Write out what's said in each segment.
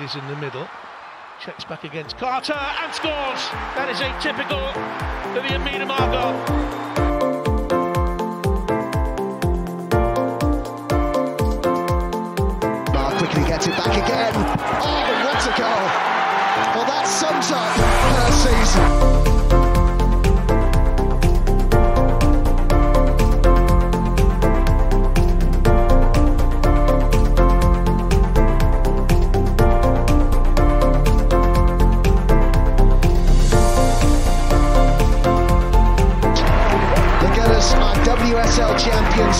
is in the middle. Checks back against Carter and scores. That is atypical for the Myanmar goal. Quickly gets it back again. Oh, what a goal! Well, that sums up her season. The Gunners are WSL champions.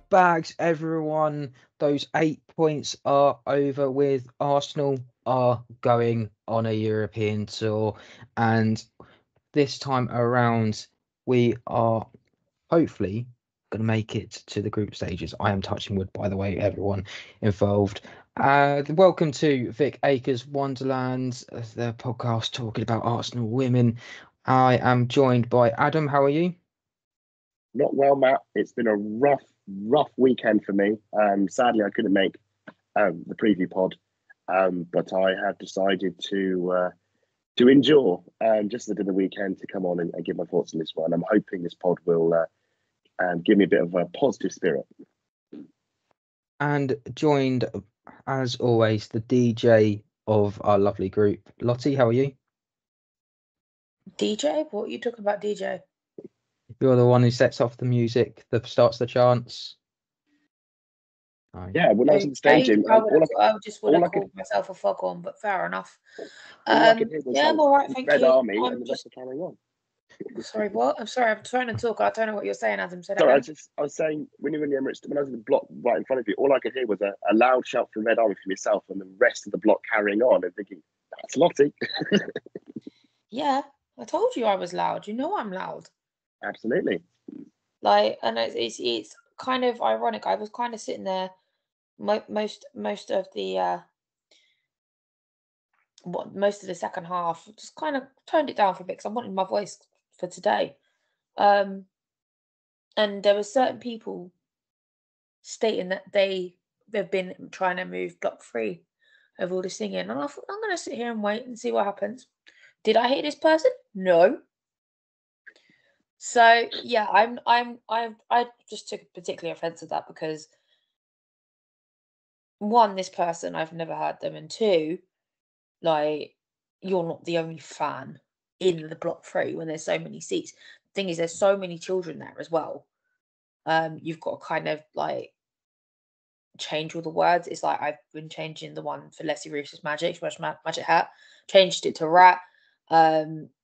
Bags, everyone. Those 8 points are over with. Arsenal are going on a European tour, and this time around we are hopefully going to make it to the group stages. I am touching wood, by the way, everyone involved. Welcome to Vic Akers Wonderland, the podcast talking about Arsenal women. I am joined by Adam. How are you? Not well, Matt. It's been a rough weekend for me. Sadly, I couldn't make the preview pod, but I have decided to endure just the weekend to come on and give my thoughts on this one. I'm hoping this pod will give me a bit of a positive spirit. And joined, as always, the DJ of our lovely group. Lottie, how are you? DJ? What are you talking about, DJ? You're the one who sets off the music, that starts the chants. Oh, yeah, when I was on the stage, I just would have called myself a foghorn, but fair enough. Yeah, I'm all right, thank Red you. Army and the rest are carrying on. Sorry, what? I'm sorry, I'm trying to talk. I don't know what you're saying, Adam. Sorry, I was saying, when you were in the Emirates, when I was in the block right in front of you, all I could hear was a loud shout from Red Army from yourself and the rest of the block carrying on and thinking, that's Lottie. Yeah, I told you I was loud. You know I'm loud. Absolutely. Like, and it's kind of ironic. I was kind of sitting there most of the second half, just kind of toned it down for a bit because I wanted my voice for today. And there were certain people stating that they've been trying to move block 3 of all this singing, and I thought I'm going to sit here and wait and see what happens. Did I hate this person? No. So yeah, I just took particularly offence at that because 1, this person, I've never heard them, and 2, like, you're not the only fan in the block 3 when there's so many seats. The thing is, there's so many children there as well. You've got to kind of like change all the words. It's like I've been changing the one for Leslie Roos's Magic Hat, changed it to Rat.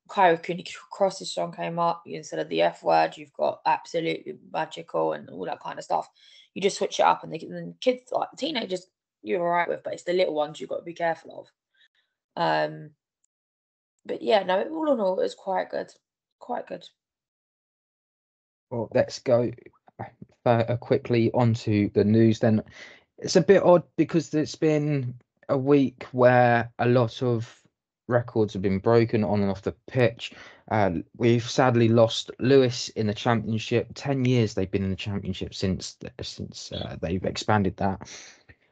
Kyra Cooney Cross's song came up. Instead of the F word, you've got absolutely magical and all that kind of stuff. You just switch it up, and the kids, like the teenagers, you're all right with, but it's the little ones you've got to be careful of. But yeah, no, all in all, it was quite good. Quite good. Well, let's go quickly onto the news then. It's a bit odd because it's been a week where a lot of records have been broken on and off the pitch. We've sadly lost Lewis in the Championship. 10 years they've been in the Championship since they've expanded that.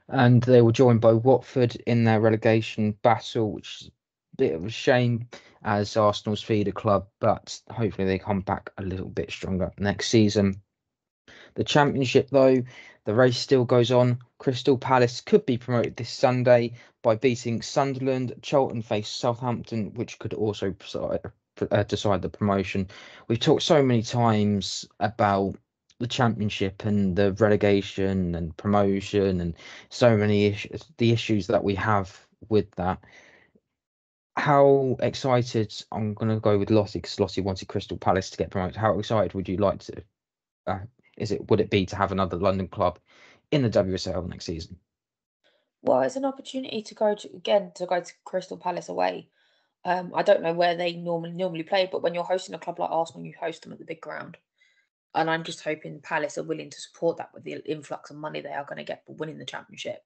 And they were joined by Watford in their relegation battle, which is a bit of a shame as Arsenal's feeder club, but hopefully they come back a little bit stronger next season. The Championship, though, the race still goes on. Crystal Palace could be promoted this Sunday by beating Sunderland. Charlton face Southampton, which could also decide the promotion. We've talked so many times about the Championship and the relegation and promotion and so many the issues that we have with that. How excited, I'm going to go with Lottie because Lottie wanted Crystal Palace to get promoted. How excited would you like to would it be to have another London club in the WSL next season? Well, it's an opportunity to go to Crystal Palace away. I don't know where they normally play, but when you're hosting a club like Arsenal, you host them at the big ground. And I'm just hoping Palace are willing to support that with the influx of money they are going to get for winning the Championship.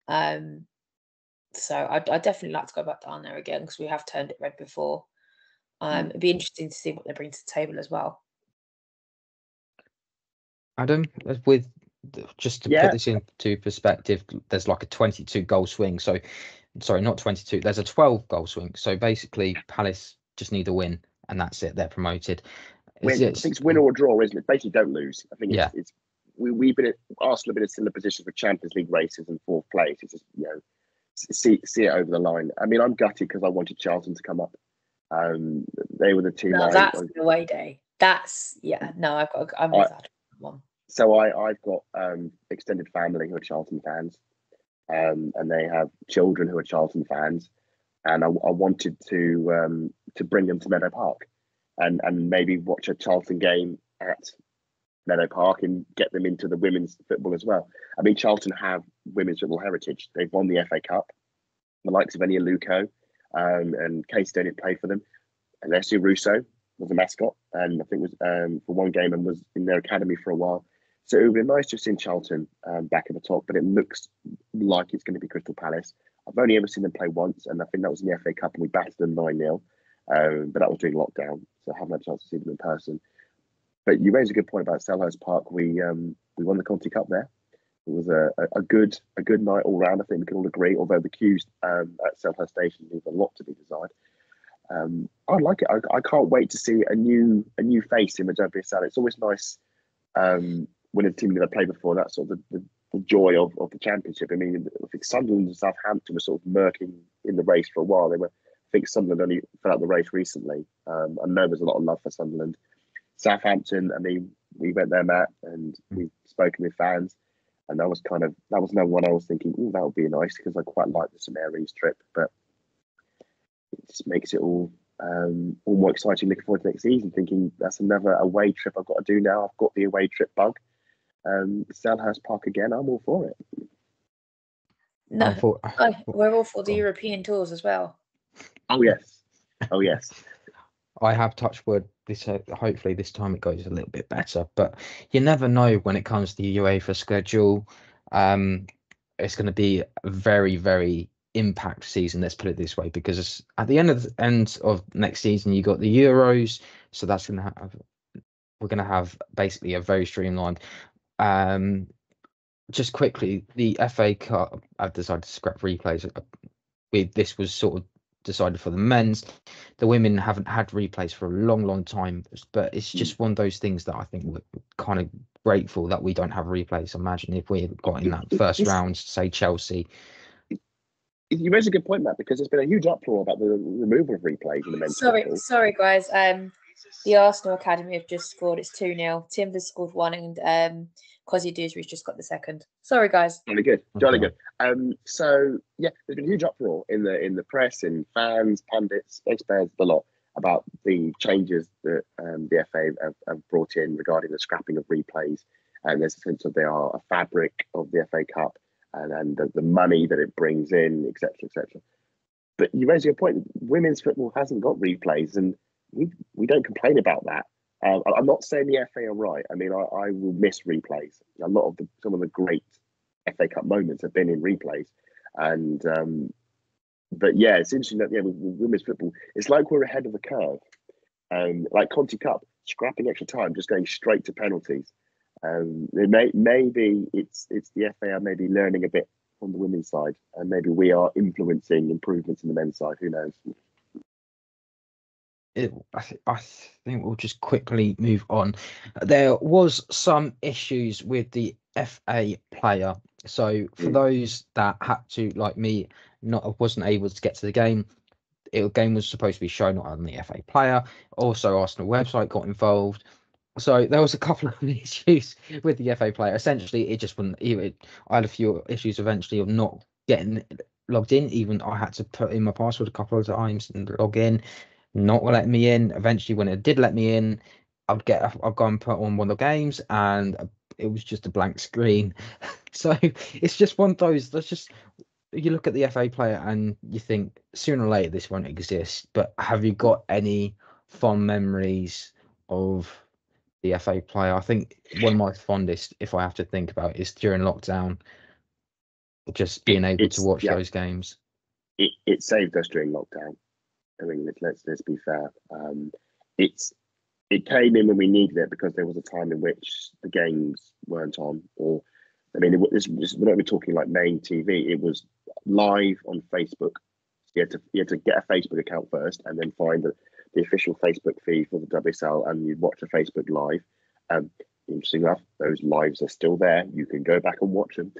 So I'd definitely like to go back down there again because we have turned it red before. It'd be interesting to see what they bring to the table as well. Adam, with just to put this into perspective, there's like a 22 goal swing. So, sorry, not 22. There's a 12 goal swing. So basically, Palace just need a win, and that's it. They're promoted. I think it's win or draw, isn't it? Basically, don't lose. I think it's we've been Arsenal have been in a similar position for Champions League races and fourth place. It's just see it over the line. I mean, I'm gutted because I wanted Charlton to come up. They were the team. No, that's the away day. I'm with that one. So I've got extended family who are Charlton fans, and they have children who are Charlton fans, and I wanted to bring them to Meadow Park, and maybe watch a Charlton game at Meadow Park and get them into the women's football as well. I mean, Charlton have women's football heritage. They've won the FA Cup. The likes of Enia Luco and Kay Stoney played for them. Alessia Russo was a mascot, and I think was for one game and was in their academy for a while. So it would be nice to see Charlton back at the top, but it looks like it's going to be Crystal Palace. I've only ever seen them play once, and I think that was in the FA Cup, and we battered them 9-0. But that was during lockdown, so I haven't had a chance to see them in person. But you raised a good point about Selhurst Park. We won the Conti Cup there. It was a good night all round. I think we can all agree. Although the queues at Selhurst Station leave a lot to be desired. I like it. I can't wait to see a new face in Majority Salad. It's always nice when a team that I played before. That's sort of the joy of the championship. I mean, I think Sunderland and Southampton were sort of murking in the race for a while. I think Sunderland only fell out the race recently. I know there's a lot of love for Sunderland. Southampton, I mean, we went there, Matt, and we've spoken with fans, and that was no one I was thinking, oh, that would be nice, because I quite like the St Mary's trip, but it just makes it all more exciting. Looking forward to next season, thinking that's another away trip I've got to do now. I've got the away trip bug. Selhurst Park again, I'm all for it. No, we're all for the European tours as well. Oh yes. I have touched wood. Hopefully this time it goes a little bit better, but you never know when it comes to the UEFA schedule. It's going to be a very, very impact season. Let's put it this way, because at the end of next season you got the Euros, so that's going to we're going to have basically a very streamlined. Just quickly, the FA Cup, I've decided to scrap replays. This was sort of decided for the men's. The women haven't had replays for a long time, but it's just one of those things that I think we're kind of grateful that we don't have replays. Imagine if we had got in that first round, say Chelsea. You raise a good point, Matt, because there's been a huge uproar about the removal of replays in the men's football. Sorry guys, the Arsenal Academy have just scored. It's 2-0. Timbers scored one, and Cosy Dewsbury's just got the second. Sorry, guys. Jolly good. So yeah, there's been a huge uproar in the press, in fans, pundits, experts, the lot, about the changes that the FA have brought in regarding the scrapping of replays. And there's a sense that they are a fabric of the FA Cup and the money that it brings in, etc., etc. But you raise a good point. Women's football hasn't got replays, and we don't complain about that. I'm not saying the FA are right. I mean, I will miss replays. Some of the great FA Cup moments have been in replays, and but yeah, it's interesting that with women's football, it's like we're ahead of the curve. Like Conti Cup, scrapping extra time, just going straight to penalties. Maybe it's the FA are maybe learning a bit on the women's side, and maybe we are influencing improvements in the men's side. Who knows? I think we'll just quickly move on. There was some issues with the FA player. So for those that had to, like me, wasn't able to get to the game, the game was supposed to be shown on the FA player. Also, Arsenal website got involved. So there was a couple of issues with the FA player. Essentially, it just wouldn't. I had a few issues eventually of not getting logged in. Even I had to put in my password a couple of times and log in. Not letting me in. Eventually, when it did let me in, I'd go and put on one of the games, and it was just a blank screen. So it's just one of those. You look at the FA player and you think sooner or later this won't exist. But have you got any fond memories of the FA player? I think one of my fondest, if I have to think about it, is during lockdown. Just being able to watch those games. It saved us during lockdown. I mean, let's be fair. It came in when we needed it, because there was a time in which the games weren't on, or I mean, we're not talking like main TV. It was live on Facebook. You had to get a Facebook account first, and then find the official Facebook feed for the WSL, and you'd watch a Facebook live. Interesting enough, those lives are still there. You can go back and watch them.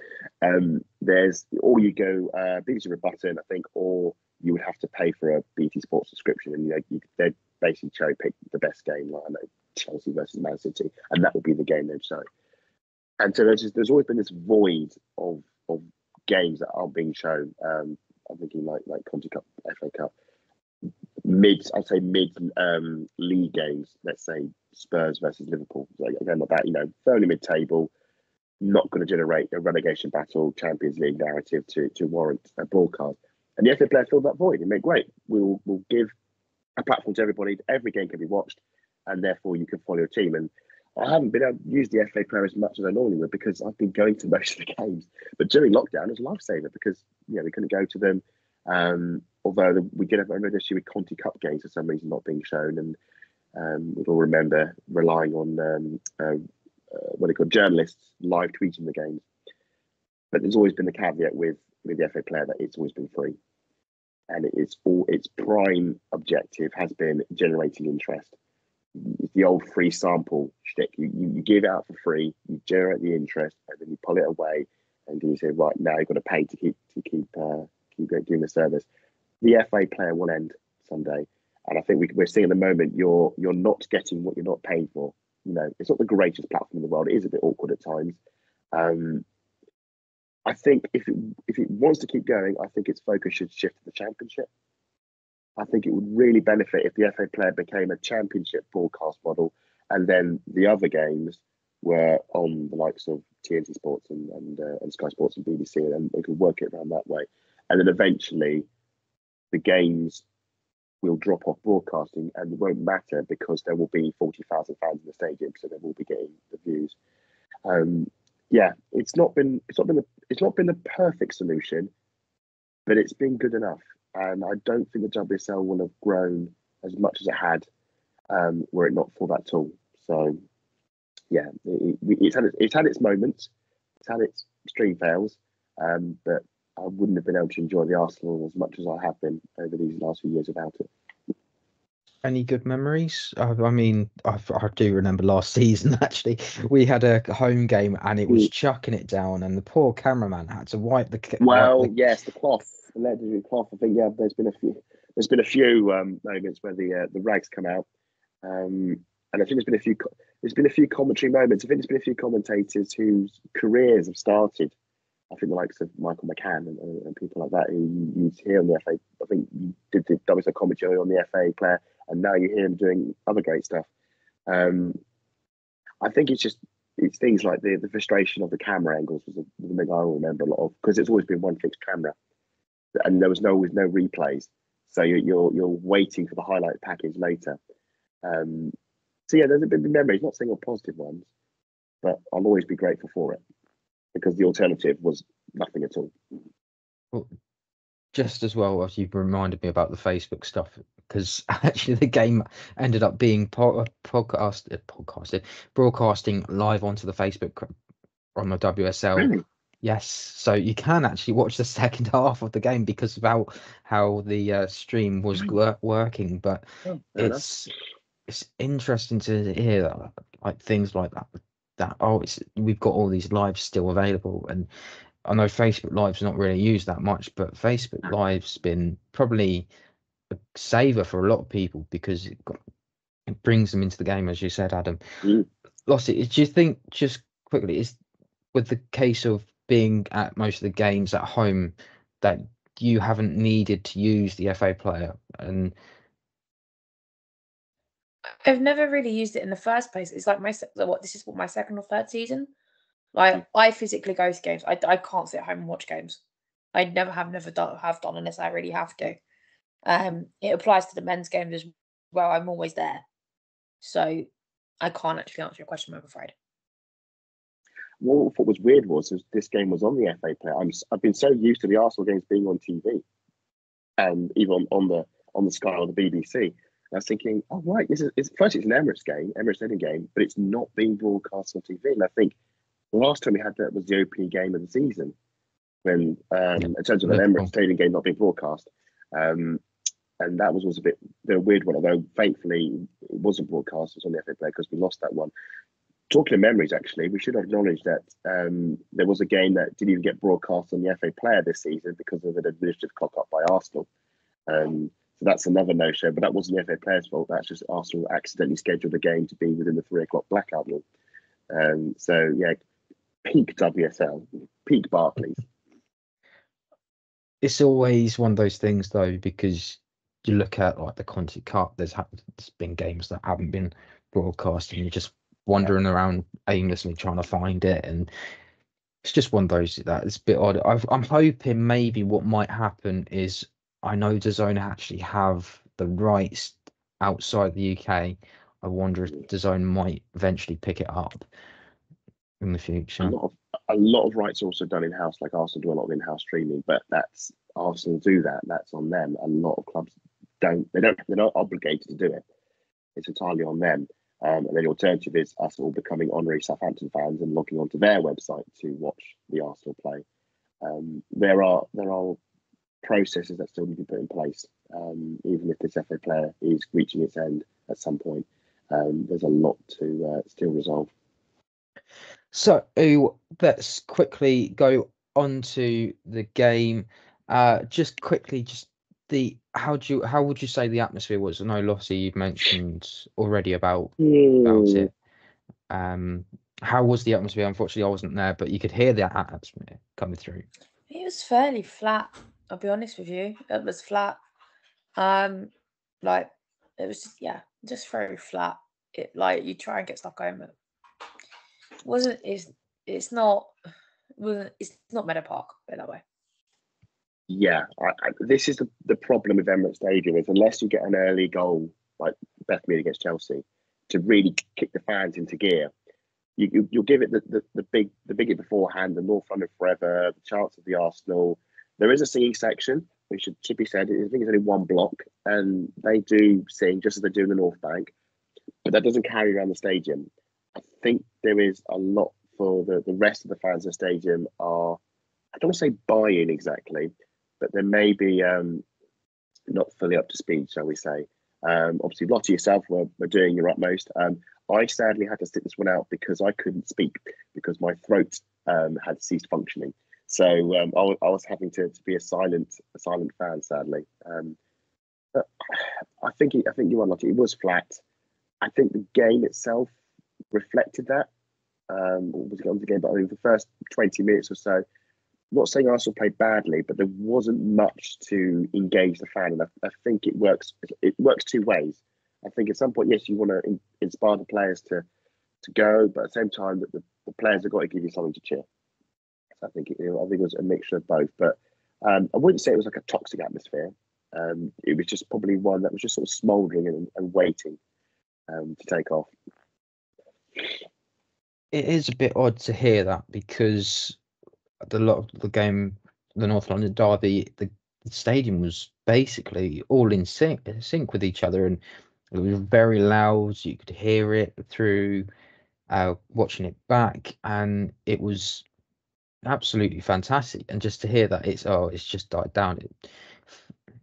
There's or you go BBC with a button, I think, or you would have to pay for a BT Sports subscription, and they'd basically cherry pick the best game, like I know Chelsea versus Man City, and that would be the game they'd show. And so there's always been this void of games that aren't being shown. I'm thinking like Conti Cup, FA Cup, mid league games. Let's say Spurs versus Liverpool. Like, again, like that, fairly mid-table, not going to generate a relegation battle, Champions League narrative to warrant a broadcast. And the FA player filled that void. It made great. We'll give a platform to everybody. Every game can be watched, and therefore you can follow your team. And I haven't been able to use the FA player as much as I normally would because I've been going to most of the games. But during lockdown, it was a lifesaver because we couldn't go to them. Although we did have another issue with Conti Cup games for some reason not being shown, and we'll all remember relying on journalists live tweeting the games. But there's always been the caveat with the FA player that it's always been free, and its prime objective has been generating interest. It's the old free sample shtick. You give it out for free, you generate the interest, and then you pull it away, and then you say, right, now you've got to pay to keep doing the service. The FA player will end someday, and I think we're seeing at the moment you're not getting what you're not paying for. It's not the greatest platform in the world. It is a bit awkward at times. I think if it wants to keep going, I think its focus should shift to the Championship. I think it would really benefit if the FA player became a Championship broadcast model, and then the other games were on the likes of TNT Sports and Sky Sports and BBC, and then we could work it around that way. And then eventually, the games will drop off broadcasting, and it won't matter because there will be 40,000 fans in the stadium, so they will be getting the views. It's not been the perfect solution, but it's been good enough. And I don't think the WSL will have grown as much as it had were it not for that tool. So, yeah, it's had its moments, it's had its stream fails, but I wouldn't have been able to enjoy the Arsenal as much as I have been over these last few years without it. Any good memories? I do remember last season, actually. We had a home game and it was chucking it down, and the poor cameraman had to wipe the... Yes, the cloth. The legendary cloth. I think there's been a few moments where the rags come out, and I think there's been a few commentary moments. I think there's been a few commentators whose careers have started. I think the likes of Michael McCann and people like that who you hear on the FA. I think you did the WSL commentary on the FA player, and now you hear him doing other great stuff. I think it's things like the frustration of the camera angles was the thing I remember a lot of, because it's always been one fixed camera. And there was no replays, so you're waiting for the highlight package later. So yeah, there's a bit of memories, not single positive ones, but I'll always be grateful for it because the alternative was nothing at all. Well, just as well as you've reminded me about the Facebook stuff, because actually the game ended up being broadcasting live onto the Facebook on the WSL. Really? Yes, so you can actually watch the second half of the game because of how the stream was working. But it's interesting to hear that, like things like that. We've got all these lives still available, and I know Facebook Live's not really used that much, but Facebook Live's been probably a saver for a lot of people because it brings them into the game, as you said, Adam. Lottie, do you think, just quickly, is with the case of being at most of the games at home that you haven't needed to use the FA player? And I've never really used it in the first place. It's like this is my second or third season. Like, I physically go to games. I can't sit at home and watch games. I never have done unless I really have to. It applies to the men's games as well. I'm always there, so I can't actually answer your question, I'm afraid. What I thought was weird was this game was on the FA player. I've been so used to the Arsenal games being on TV, and even on the Sky or the BBC. I was thinking, oh right, it's an Emirates Stadium game, but it's not being broadcast on TV. And I think The last time we had that was the opening game of the season, when in terms of an Liverpool. Emirates Stadium game not being broadcast. And that was a bit a weird one, although thankfully it wasn't broadcast. It was on the FA Player because we lost that one. Talking of memories, actually, we should acknowledge that there was a game that didn't even get broadcast on the FA Player this season because of an administrative cock up by Arsenal. So that's another no-show, but that wasn't the FA Players' fault. That's just Arsenal accidentally scheduled a game to be within the 3 o'clock blackout rule. So, yeah, peak WSL, peak Barclays. It's always one of those things, though, because you look at like the Conti Cup, there's been games that haven't been broadcast, and you're just wandering around aimlessly trying to find it, and it's just one of those that it's a bit odd. I'm hoping maybe what might happen is, I know DAZN actually have the rights outside the UK. I wonder if DAZN might eventually pick it up in the future. A lot of rights are also done in house, like Arsenal do a lot of in house streaming, but that's Arsenal do that. That's on them. A lot of clubs don't. They're not obligated to do it. It's entirely on them. And then the alternative is us all becoming honorary Southampton fans and logging onto their website to watch the Arsenal play. There are processes that still need to be put in place, even if this FA Player is reaching its end at some point. There's a lot to still resolve. So let's quickly go on to the game. Just quickly, how would you say the atmosphere was? I know, Lottie, you've mentioned already about it. How was the atmosphere? Unfortunately, I wasn't there, but you could hear the atmosphere coming through. It was fairly flat. I'll be honest with you. It was flat. Like it was just very flat. It like you try and get stuff going, but it's not Meadow Park, put it that way. Yeah, this is the problem with Emirates Stadium is unless you get an early goal like Beth Mead against Chelsea to really kick the fans into gear, you'll give it the big it beforehand, the North London Forever, the chance of the Arsenal. There is a singing section, which should be said. I think it's only one block, and they do sing just as they do in the North Bank, but that doesn't carry around the stadium. I think there is a lot for the rest of the fans of the stadium are, I don't want to say buy-in exactly, but they may be not fully up to speed, shall we say. Obviously, Lottie yourself were doing your utmost. I sadly had to sit this one out because I couldn't speak because my throat had ceased functioning. So I was having to be a silent fan, sadly. But I think you are, Lottie. It was flat. I think the game itself reflected that. Was it on the game? But over the first 20 minutes or so, not saying Arsenal played badly, but there wasn't much to engage the fan, and I think it works. It works two ways. I think at some point, yes, you want to inspire the players to go, but at the same time, that the players have got to give you something to cheer. So I think it was a mixture of both. But I wouldn't say it was like a toxic atmosphere. It was just probably one that was just sort of smouldering and waiting to take off. It is a bit odd to hear that because the game, the North London derby, the stadium was basically all in sync with each other, and it was very loud. You could hear it through watching it back, and it was absolutely fantastic. And just to hear that it's just died down.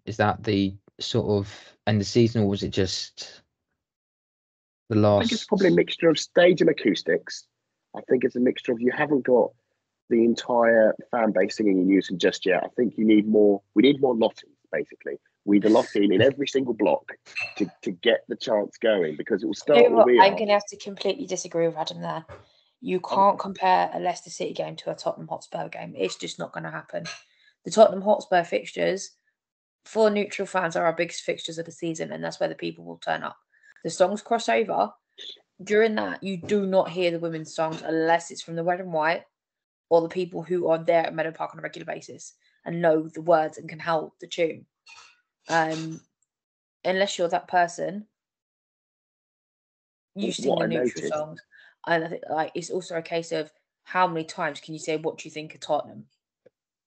Is that the sort of end of the season, or was it just the last? I think it's probably a mixture of stage and acoustics. I think it's a mixture of, you haven't got the entire fan base singing in unison just yet. I think we need more Lotties, basically. We need a Lottie in every single block to get the chance going, because it will start. I'm going to have to completely disagree with Adam there. You can't compare a Leicester City game to a Tottenham Hotspur game. It's just not going to happen. The Tottenham Hotspur fixtures for neutral fans are our biggest fixtures of the season, and that's where the people will turn up. The songs cross over. During that, you do not hear the women's songs unless it's from the red and white or the people who are there at Meadow Park on a regular basis and know the words and can hold the tune. Unless you're that person, you sing the neutral songs. And I think it's also a case of how many times can you say, "What do you think of Tottenham?"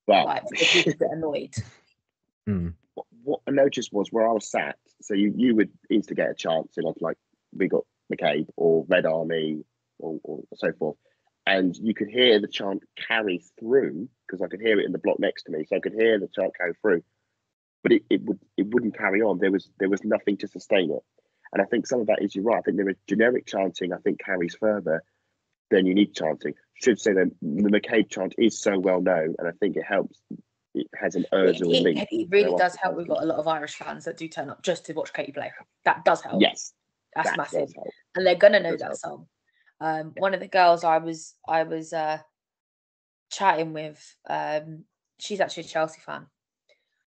Well, for people get annoyed. What I noticed was where I was sat. So you would instigate a chant, like we got McCabe or Red Army or so forth, And you could hear the chant carry through, because I could hear it in the block next to me, so I could hear the chant carry through. But it wouldn't carry on. There was nothing to sustain it. And I think some of that is, you're right. I think there is generic chanting, I think, carries further than unique chanting. Should say that the McCabe chant is so well known, and I think it helps. It has an urgent link. It really does help. We've got a lot of Irish fans that do turn up just to watch Katie play. That does help. Yes, that's that massive, does help. And they're gonna know that help. song. One of the girls I was chatting with, she's actually a Chelsea fan,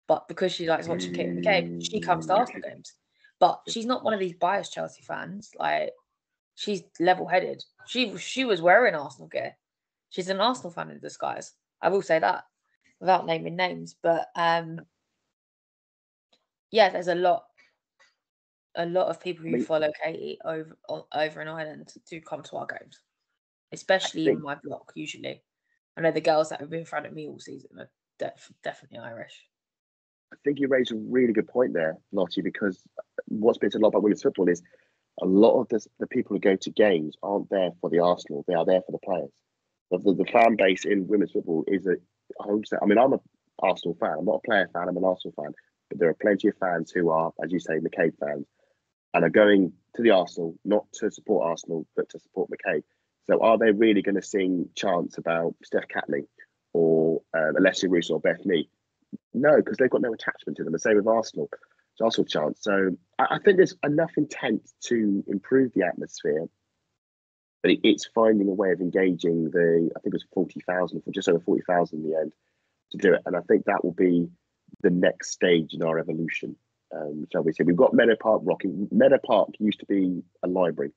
but because she likes watching Katie McCabe, she comes to Arsenal games. But she's not one of these biased Chelsea fans. Like, she's level-headed. She was wearing Arsenal gear. She's an Arsenal fan in disguise. I will say that, without naming names. But yeah, there's a lot of people who follow Katie over in Ireland do come to our games, especially in my block. Usually, I know the girls that have been in front of me all season are definitely Irish. I think you raised a really good point there, Lottie, because what's been said a lot about women's football is a lot of the people who go to games aren't there for the Arsenal; they are there for the players. The fan base in women's football is I mean, I'm an Arsenal fan. I'm not a player fan. I'm an Arsenal fan. But there are plenty of fans who are, as you say, McCabe fans, and are going to the Arsenal not to support Arsenal, but to support McCabe. So are they really going to sing chants about Steph Catley or Alessia Russo or Beth Mee? No, because they've got no attachment to them. The same with Arsenal. It's Arsenal chants. So I think there's enough intent to improve the atmosphere, but it's finding a way of engaging I think it was 40,000, for just over 40,000 in the end, to do it. And I think that will be the next stage in our evolution, shall we say. We've got Meadow Park rocking. Meadow Park used to be a library.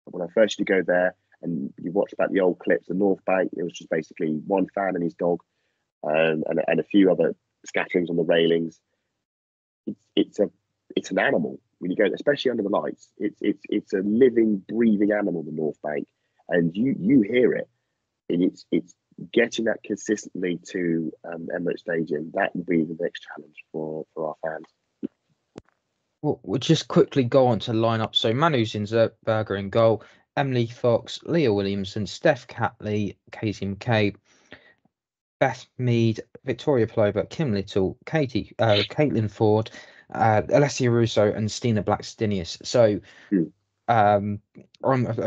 When I first used to go there and you watch about the old clips, the North Bank, it was just basically one fan and his dog, and a few other scatterings on the railings. It's an animal when you go, especially under the lights. It's a living, breathing animal, the North Bank, and you hear it, and it's getting that consistently to Emirates Stadium. That will be the next challenge for our fans. We'll just quickly go on to line up. So Manu Zinsberger in goal, Emily Fox, Leah Williamson, Steph Catley, Katie McCabe, Beth Mead, Victoria Plover, Kim Little, Caitlin Ford, Alessia Russo, and Stina Blackstenius. So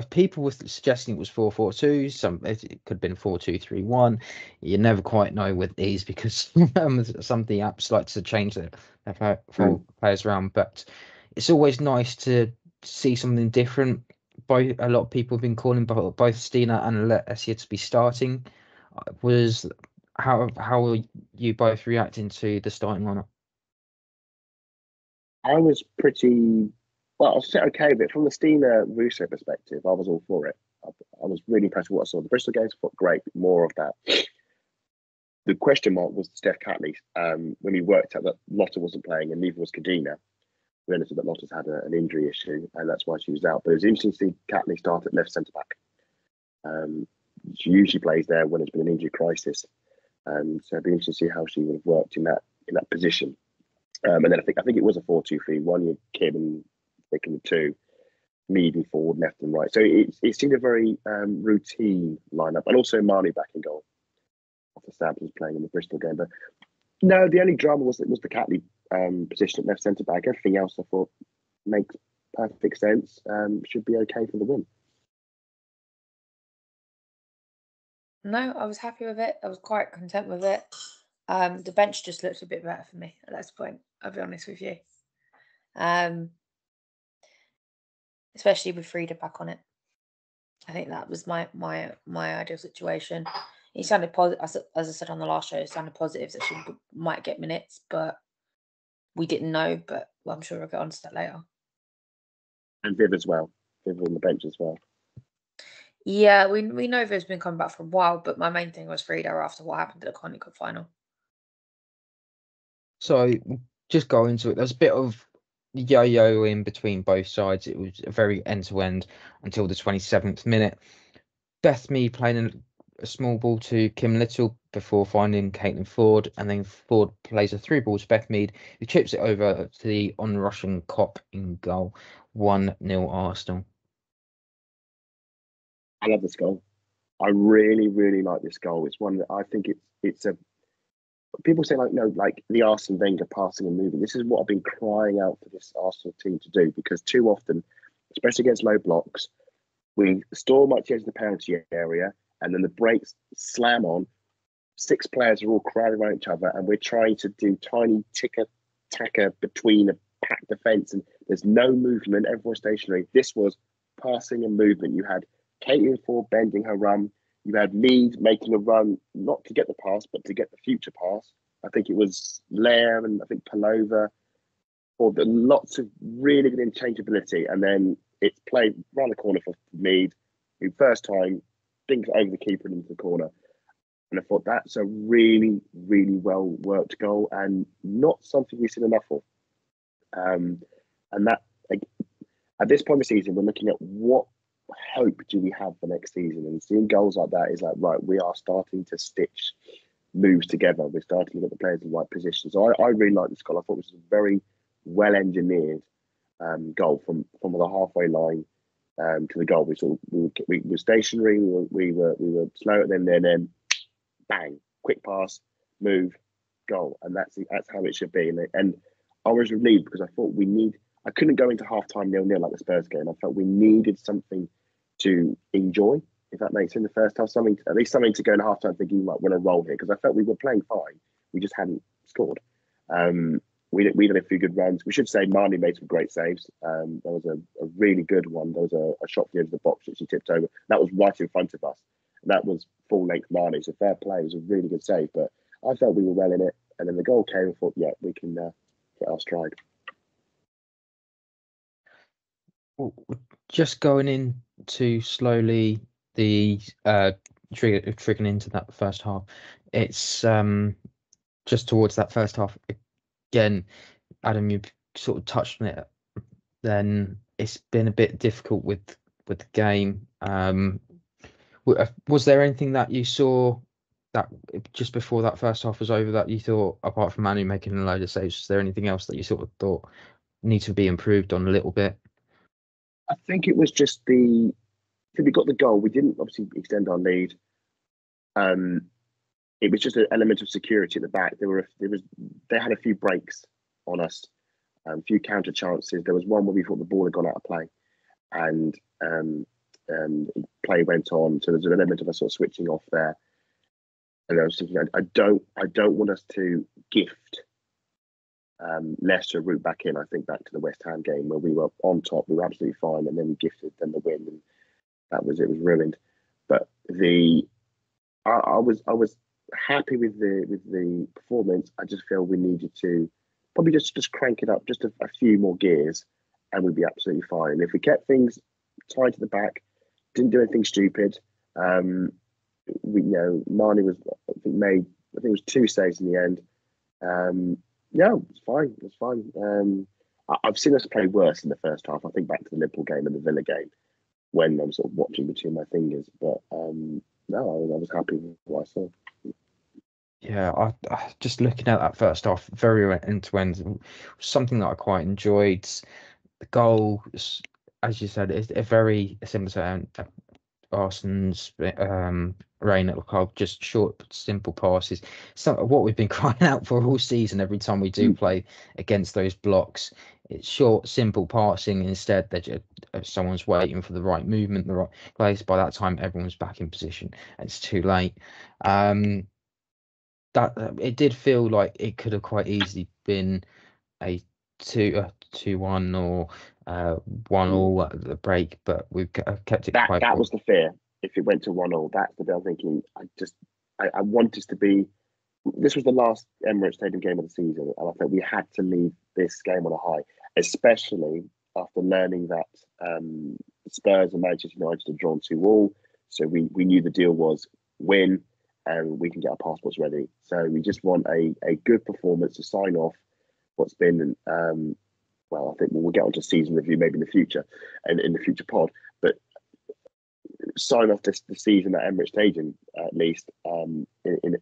people were suggesting it was 4-4-2. It could have been 4-2-3-1. You never quite know with these because some of the apps like to change their players around. But it's always nice to see something different. A lot of people have been calling both Stina and Alessia to be starting. How are you both reacting to the starting lineup? I was pretty well. I was okay with it from the Stina Russo perspective. I was all for it. I was really impressed with what I saw. The Bristol games felt great. More of that. The question mark was Steph Catley. When we worked out that Lotta wasn't playing and neither was Kadina, we understood that Lotta's had an injury issue and that's why she was out. But it was interesting to see Catley start at left centre back. She usually plays there when there's been an injury crisis. So it'd be interesting to see how she would have worked in that position. And then I think it was a 4-2-3-1. You had Kim and Vic in the two, Mead and Ford left and right. So it seemed a very routine lineup, and also Marnie back in goal after Stabs was playing in the Bristol game. But no, the only drama was the Catley position at left centre back. Everything else I thought makes perfect sense. Should be okay for the win. No, I was happy with it. I was quite content with it. The bench just looked a bit better for me at this point, I'll be honest with you. Especially with Frida back on it. I think that was my ideal situation. He sounded positive, as I said on the last show, it sounded positive that she might get minutes, but we didn't know. But I'm sure we'll get on to that later. And Viv as well. Viv on the bench as well. Yeah, we know Viv's been coming back for a while, but my main thing was Frida after what happened at the Carling Cup final. So just go into it. There's a bit of yo-yo in between both sides. It was a very end-to-end until the 27th minute. Beth Mead playing a small ball to Kim Little before finding Caitlin Ford, and then Ford plays a through ball to Beth Mead, who chips it over to the on-rushing Kopp in goal. 1-0 Arsenal. I love this goal. I really, really like this goal. It's one that I think it's a. People say like no, like the Arsene Wenger passing and moving. This is what I've been crying out for this Arsenal team to do, because too often, especially against low blocks, we storm up to the penalty area and then the brakes slam on. 6 players are all crowded around each other, and we're trying to do tiny ticker-tacker between a packed defence, and there's no movement. Everyone's stationary. This was passing and movement. You had Katie Ford bending her run. You had Mead making a run, not to get the pass, but to get the future pass. I think it was Lair and I think Palova, or the lots of really good interchangeability. And then it's played round the corner for Mead, who first time thinks over the keeper and into the corner. And I thought that's a really, really well worked goal, and not something we've seen enough of. And that, like, at this point in the season, we're looking at what hope do we have for next season, and seeing goals like that is like, right, we are starting to stitch moves together. We're starting to get the players in the right position. So I really like this goal. I thought it was a very well engineered goal from the halfway line to the goal. We were stationary. We were slow, and then bang, quick pass, move, goal, and that's how it should be. And I was relieved because I thought I couldn't go into half time 0-0 like the Spurs game. I felt we needed something to enjoy, if that makes sense, in the first half. At least something to go in half time thinking, like, we're going to roll here, because I felt we were playing fine. We just hadn't scored. We did a few good runs. We should say Marnie made some great saves. There was a really good one. There was a shot from the edge of the box that she tipped over. That was right in front of us. And that was full length Marnie. So fair play. It was a really good save. But I felt we were well in it. And then the goal came and thought, yeah, we can get our stride. Just going into slowly the triggering into that first half, it's just towards that first half again. Adam, you sort of touched on it. Then it's been a bit difficult with the game. Was there anything that you saw that just before that first half was over that you thought, apart from Manu making a load of saves, was there anything else that you sort of thought needs to be improved on a little bit? I think it was just we got the goal. We didn't obviously extend our lead. It was just an element of security at the back. They had a few breaks on us, a few counter chances. There was one where we thought the ball had gone out of play, and play went on. So there's an element of us sort of switching off there. And I was thinking, I don't want us to gift Leicester a route back in. I think back to the West Ham game where we were on top, we were absolutely fine, and then we gifted them the win, and it was ruined. But I was happy with the performance. I just feel we needed to probably just crank it up just a few more gears, and we'd be absolutely fine. If we kept things tied to the back, didn't do anything stupid. Marnie was made it was 2 saves in the end. Yeah, it's fine. It's fine. I've seen us play worse in the first half. I think back to the Liverpool game and the Villa game when I'm sort of watching between my fingers. But no, I was happy with what I saw. Yeah, I just looking at that first half, very end to end, something that I quite enjoyed. The goal, as you said, is a very similar to Arsenal's reign at the club, just short, simple passes. So what we've been crying out for all season, every time we do play against those blocks, it's short, simple passing. Instead, someone's waiting for the right movement, the right place. By that time, everyone's back in position, and it's too late. That it did feel like it could have quite easily been a 2-1 or 1-1 at the break, but we've kept it quite. That was the fear. If it went to 1-1, that's the bit I'm thinking. I want us to be. This was the last Emirates Stadium game of the season, and I think we had to leave this game on a high, especially after learning that Spurs and Manchester United had drawn 2-2. So we knew the deal was win, and we can get our passports ready. So we just want a good performance to sign off what's been. Well, I think we'll get onto season review maybe in the future and in the future pod, but sign off the season at Emirates Stadium at least in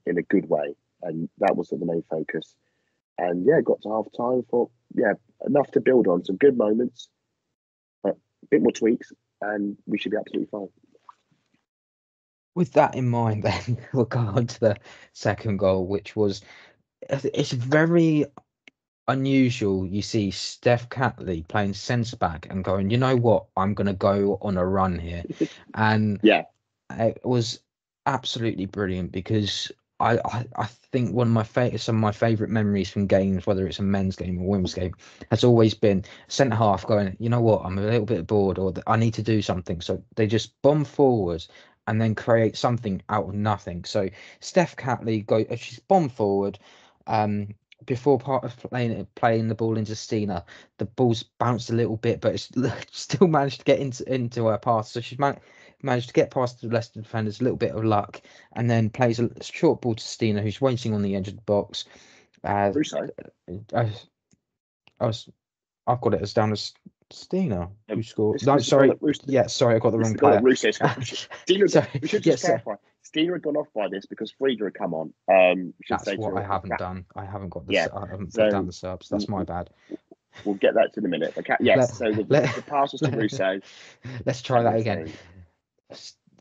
a good way, and that was the main focus. And yeah, got to half time, thought enough to build on, some good moments, but a bit more tweaks, and we should be absolutely fine. with that in mind, then we'll go on to the second goal, which was, it's very unusual. You see Steph Catley playing centre back and going, you know what, I'm going to go on a run here. And Yeah. it was absolutely brilliant, because I think some of my favourite memories from games, whether it's a men's game or women's game, has always been centre half going, you know what, I'm a little bit bored, or I need to do something. So they just bomb forwards and then create something out of nothing. So Steph Catley she's bombed forward. Before part of playing the ball into Stina, the ball's bounced a little bit, but it's still managed to get into her pass. So she's managed to get past the Leicester defenders, a little bit of luck, and then plays a short ball to Stina, who's waiting on the edge of the box. Russo. I've got it as down as Stina who scored. This No, is sorry. Russo. Yeah, sorry, I got the This wrong is the goal player. that Russo scored. Stina, Sorry, we should yes, just clarify. Stina had gone off by this because Frieda had come on. That's what I haven't done. I haven't got the. Yeah, I haven't so put down the subs. That's my bad. We'll get that to in a minute. Okay. Yes, so the pass was to Russo. Let's try that again.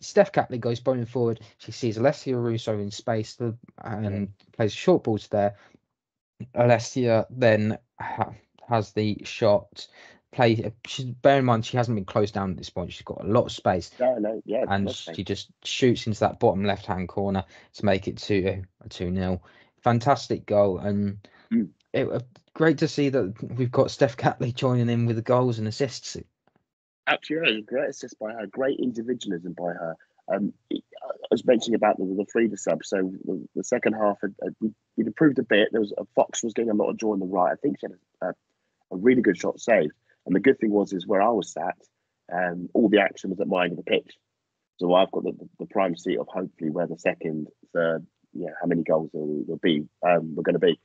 Steph Catley goes bowling forward. She sees Alessia Russo in space and plays a short ball to there. Alessia then has the shot. Bear in mind, she hasn't been closed down at this point. She's got a lot of space. And she just shoots into that bottom left-hand corner to make it 2-0. Fantastic goal, and it was great to see that we've got Steph Catley joining in with the goals and assists. Absolutely, great assist by her, great individualism by her. I was mentioning about the Frieda sub. So the second half, we'd improved a bit. Fox was getting a lot of joy on the right. I think she had a really good shot saved. And the good thing is where I was sat, all the action was at my end of the pitch. So I've got the prime seat of hopefully where the second, third, how many goals will be. We're going to be.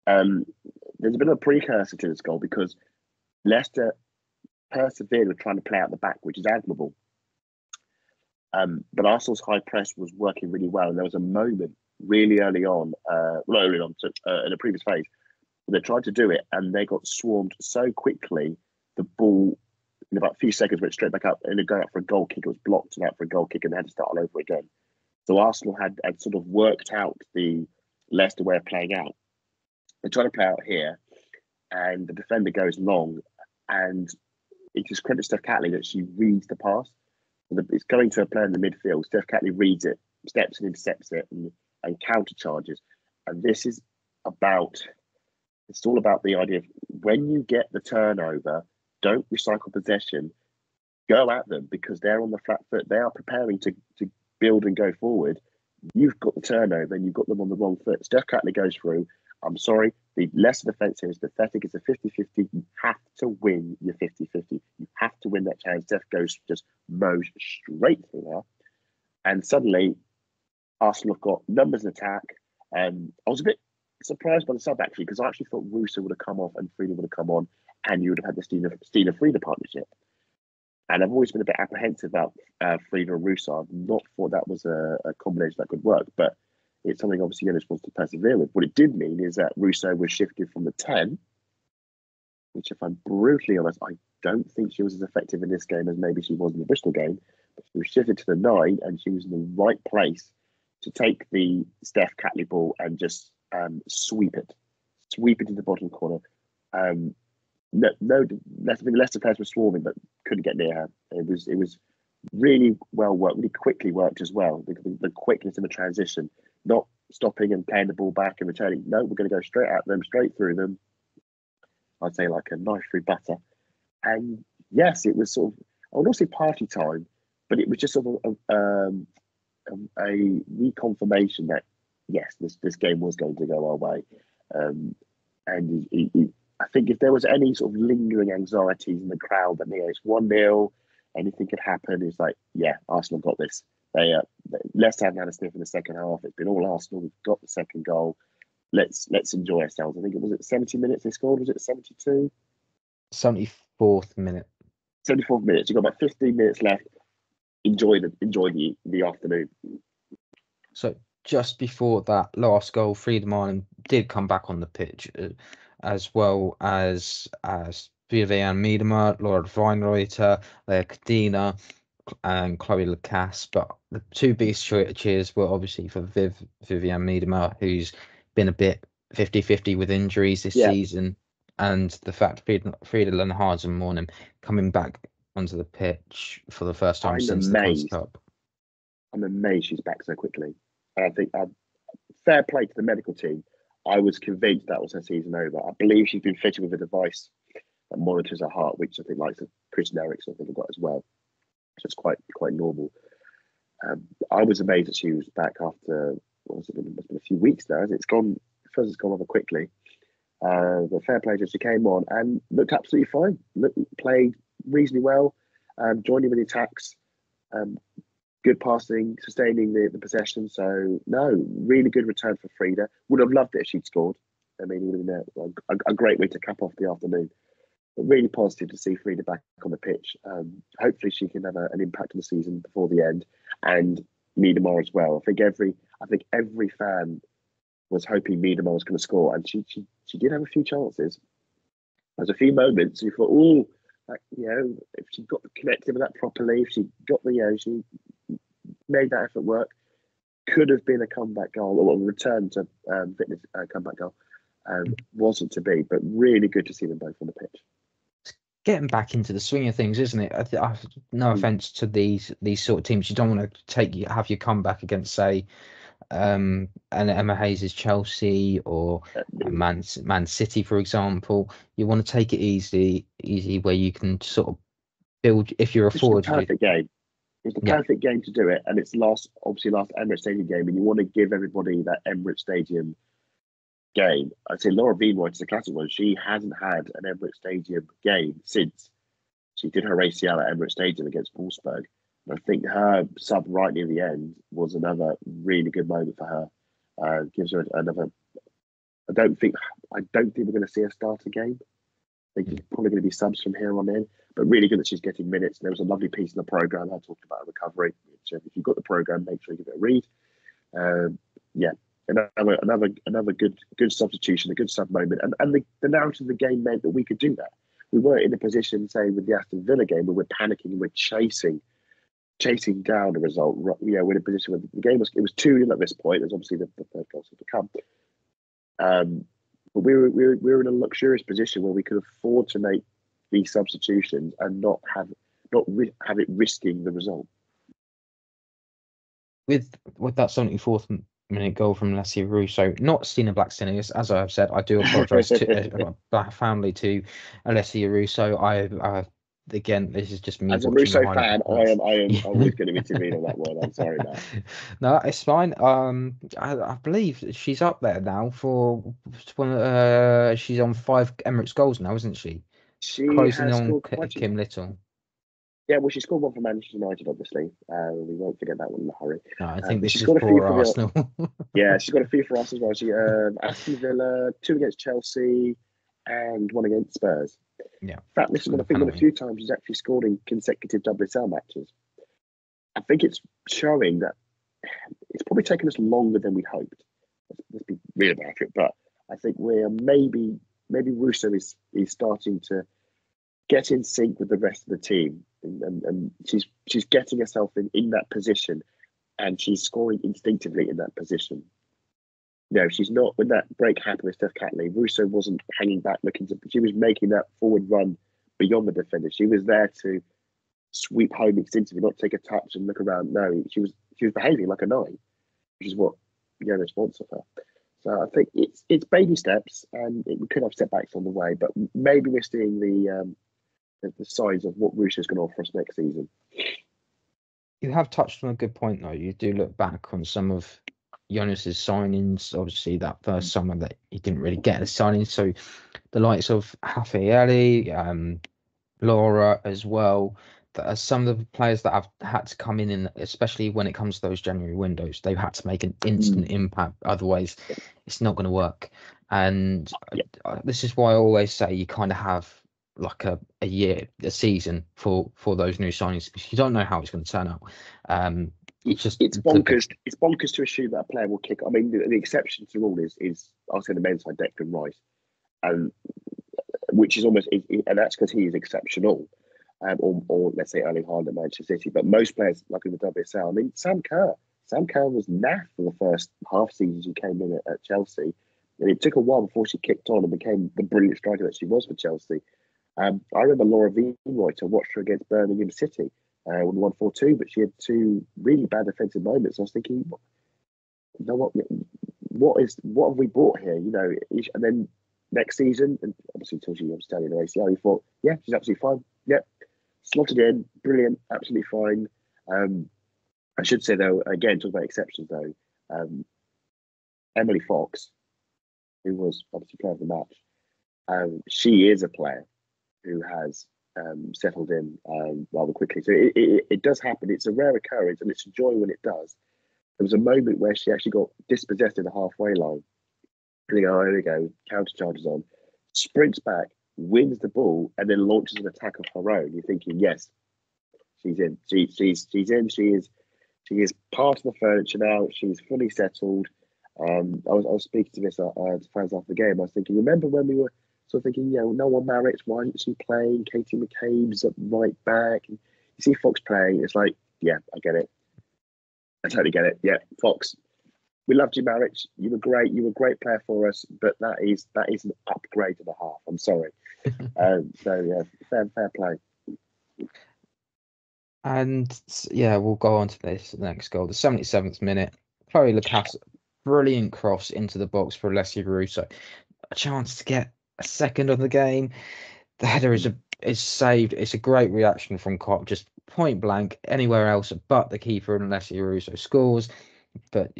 There's a bit of a precursor to this goal because Leicester persevered with trying to play out the back, which is admirable. But Arsenal's high press was working really well, and there was a moment really early on, in the previous phase, they tried to do it and they got swarmed so quickly, the ball in about a few seconds went straight back up and it going out for a goal kick. It was blocked and out for a goal kick and they had to start all over again. So Arsenal had sort of worked out the Leicester way of playing out. They try to play out here and the defender goes long, and it just credits Steph Catley that she reads the pass. It's going to a player in the midfield. Steph Catley reads it, steps and intercepts it and counter charges. And this is it's all about the idea of when you get the turnover, don't recycle possession, go at them because they're on the flat foot. They are preparing to build and go forward. You've got the turnover and you've got them on the wrong foot. Steph Catley goes through. I'm sorry, the Leicester defence here is pathetic. It's a 50-50. You have to win your 50-50. You have to win that chance. Steph just mows straight through her. And suddenly, Arsenal have got numbers in attack. I was a bit surprised by the sub, actually, because I actually thought Russo would have come off and Frieda would have come on, and you would have had the Stina-Frieda partnership. And I've always been a bit apprehensive about Frieda and Russo. I've not thought that was a combination that could work, but it's something obviously Jonas wants to persevere with. What it did mean is that Russo was shifted from the 10, which, if I'm brutally honest, I don't think she was as effective in this game as maybe she was in the Bristol game, but she was shifted to the 9 and she was in the right place to take the Steph Catley ball and just sweep it into the bottom corner. The Leicester players were swarming but couldn't get near her. It was really well worked, really quickly worked as well. The quickness in the transition, not stopping and playing the ball back and returning. No, we're going to go straight at them, straight through them. I'd say like a knife through butter. And yes, it was sort of, I would not say party time, but it was just sort of a reconfirmation that yes, this game was going to go our way. And I think if there was any sort of lingering anxieties in the crowd that it's 1-0, anything could happen, it's like, yeah, Arsenal got this. Leicester haven't had a sniff in the second half. It's been all Arsenal. We've got the second goal. Let's enjoy ourselves. I think it was at 70 minutes they scored. Was it 72? 74th minute. 74th minute. You've got about 15 minutes left. Enjoy the afternoon. So just before that last goal, Frieda Marlin did come back on the pitch, as well as Vivian Miedema, Laura Weinreuter, Leah Kadina, and Chloe Lacasse, but the two biggest cheers were obviously for Vivianne Miedema, who's been a bit 50-50 with injuries this season, and the fact Frida Lenhards morning coming back onto the pitch for the first time since the Conti Cup. I'm amazed she's back so quickly. And I think fair play to the medical team. I was convinced that was her season over. I believe she's been fitted with a device that monitors her heart, which I think like Christian Eriksen I think have got as well. So it's quite normal. I was amazed that she was back after it's been a few weeks now. It's gone rather quickly. But fair play to her. She came on and looked absolutely fine. Played reasonably well. Joining with the attacks. Good passing, sustaining the possession. So, no, really good return for Frida. Would have loved it if she'd scored. I mean, it would have been a great way to cap off the afternoon. But really positive to see Frida back on the pitch. Hopefully she can have an impact on the season before the end. And Miedema as well. I think every fan was hoping Miedema was going to score. And she did have a few chances. There's a few moments you thought, if she got connected with that properly, if she got she made that effort work, could have been a comeback goal or a return to fitness comeback goal. Wasn't to be, but really good to see them both on the pitch. Getting back into the swing of things, isn't it? No offense to these sort of teams, you don't want to have your comeback against, say, and Emma Hayes' Chelsea or Man City, for example. You want to take it easy where you can sort of build if you're a forward. Perfect game. It's the perfect game to do it, and it's last Emirates Stadium game, and you want to give everybody that Emirates Stadium game. I'd say Laura Beanwright is a classic one. She hasn't had an Emirates Stadium game since she did her ACL at Emirates Stadium against Wolfsburg. And I think her sub right near the end was another really good moment for her. Gives her another. I don't think we're going to see her start a game. I think it's probably going to be subs from here on in, but really good that she's getting minutes. There was a lovely piece in the programme that talked about recovery. So if you've got the programme, make sure you give it a read. Another good substitution, a good sub moment. And the narrative of the game meant that we could do that. We weren't in a position, say, with the Aston Villa game where we're panicking and we're chasing down a result. We're in a position where the game was 2-0 at this point. There's obviously the third goal to come. But we were in a luxurious position where we could afford to make these substitutions and not have it risking the result. With that 74th minute goal from Alessia Russo, not Stina Blackstenius, as I've said, I do apologise to family to Alessia Russo. Again, this is just me. As a Russo fan, I am always going to intervene on that one. I'm sorry, Matt. No, it's fine. I believe she's up there now for she's on 5 Emirates goals now, isn't she? She closing on Kim Little. Yeah, well, she scored one for Manchester United, obviously. We won't forget that one in a hurry. No, I think this is for Arsenal. Yeah, she's got a few for us as well. She Aston Villa, 2 against Chelsea, and 1 against Spurs. Yeah. In fact, this is one a few times she's actually scored in consecutive WSL matches. I think it's showing that it's probably taken us longer than we'd hoped. Let's be real about it. But I think we're maybe Russo is starting to get in sync with the rest of the team, and she's getting herself in that position, and she's scoring instinctively in that position. No, she's not. When that break happened with Steph Catley, Russo wasn't hanging back she was making that forward run beyond the defender. She was there to sweep home instinctively, not take a touch and look around. No, she was behaving like a 9, which is what Jonas wants of her. So I think it's baby steps, and we could have setbacks on the way, but maybe we're seeing the signs of what Russo's going to offer us next season. You have touched on a good point, though. You do look back on some of Jonas's signings. Obviously, that first summer that he didn't really get a signing. So the likes of Hafieli, Laura as well, that are some of the players that have had to come in, especially when it comes to those January windows, they've had to make an instant impact. Otherwise, it's not going to work. And this is why I always say you kind of have like a season for those new signings, because you don't know how it's going to turn out. It's bonkers. It's bonkers to assume that a player will kick. I mean, the exception to the rule is I'll say the men's side, Declan Rice, and which is almost, and that's because he is exceptional. or let's say Erling Haaland at Manchester City. But most players, like in the WSL, I mean, Sam Kerr was naff for the first half season she came in at Chelsea. And it took a while before she kicked on and became the brilliant striker that she was for Chelsea. I remember Laura Wienreuther watched her against Birmingham City when we won 4-2, but she had two really bad defensive moments. I was thinking, you know what have we brought here? You know, and then next season, and obviously until she was telling the ACL, we thought, yeah, she's absolutely fine. Yep, slotted in, brilliant, absolutely fine. I should say though, again, talk about exceptions though. Emily Fox, who was obviously player of the match, she is a player who has settled in rather quickly. So it does happen. It's a rare occurrence, and it's a joy when it does. There was a moment where she actually got dispossessed in the halfway line. And you go, oh, there we go, counter charges on, sprints back, wins the ball, and then launches an attack of her own. You're thinking, yes, she's in. She's in. She is part of the furniture now. She's fully settled. I was speaking to this to fans after the game. I was thinking, remember when we were sort of thinking, you know, Noah Marriott, why isn't she playing? Katie McCabe's at right back. And you see Fox playing, it's like, yeah, I get it. I totally get it. Yeah, Fox, we loved you, Marriott. You were great. You were a great player for us, but that is an upgrade and a half. I'm sorry. So yeah, fair play. And yeah, we'll go on to this next goal. The 77th minute, Chloe Lacasse, brilliant cross into the box for Alessia Russo. A chance to get a second of the game. The header is saved. It's a great reaction from Kopp, just point blank, anywhere else but the keeper, and Alessia Russo scores. But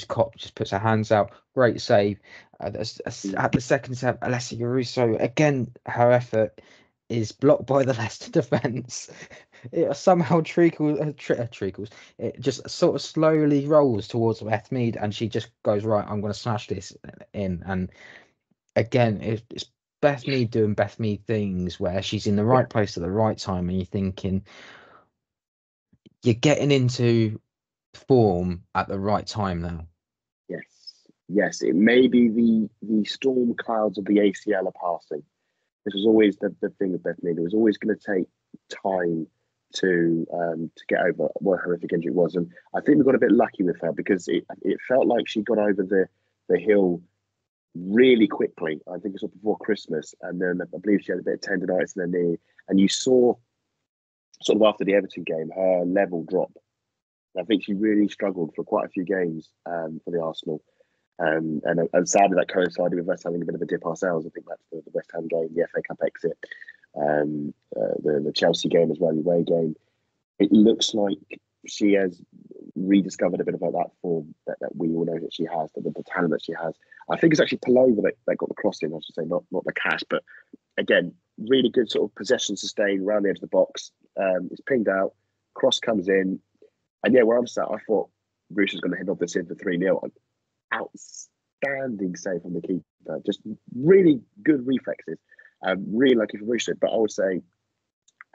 Kopp just puts her hands out. Great save. At the second set, Alessia Russo, again, her effort is blocked by the Leicester defence. It somehow trickles. It just sort of slowly rolls towards Beth Mead, and she just goes, right, I'm going to smash this in. And again, it's Beth Mead doing Beth Mead things where she's in the right place at the right time, and you're thinking you're getting into form at the right time now. Yes. It may be the storm clouds of the ACL are passing. This was always the thing with Beth Mead. It was always going to take time to get over what horrific injury it was, and I think we got a bit lucky with her because it felt like she got over the hill really quickly. I think it was before Christmas, and then I believe she had a bit of tendonitis in her knee, and you saw sort of after the Everton game her level drop. I think she really struggled for quite a few games for the Arsenal. And sadly, that coincided with us having a bit of a dip ourselves. I think that's the West Ham game, the FA Cup exit, the Chelsea game as well, the away game. It looks like she has rediscovered a bit about that form that we all know that she has, the talent that she has. I think it's actually Palova that got the cross in, I should say, not the cash. But again, really good sort of possession sustain around the edge of the box. It's pinged out, cross comes in. And yeah, where I'm sat, I thought Bruce was going to head off this in for 3-0. Outstanding save from the keeper. Just really good reflexes. Really lucky for Bruce. But I would say,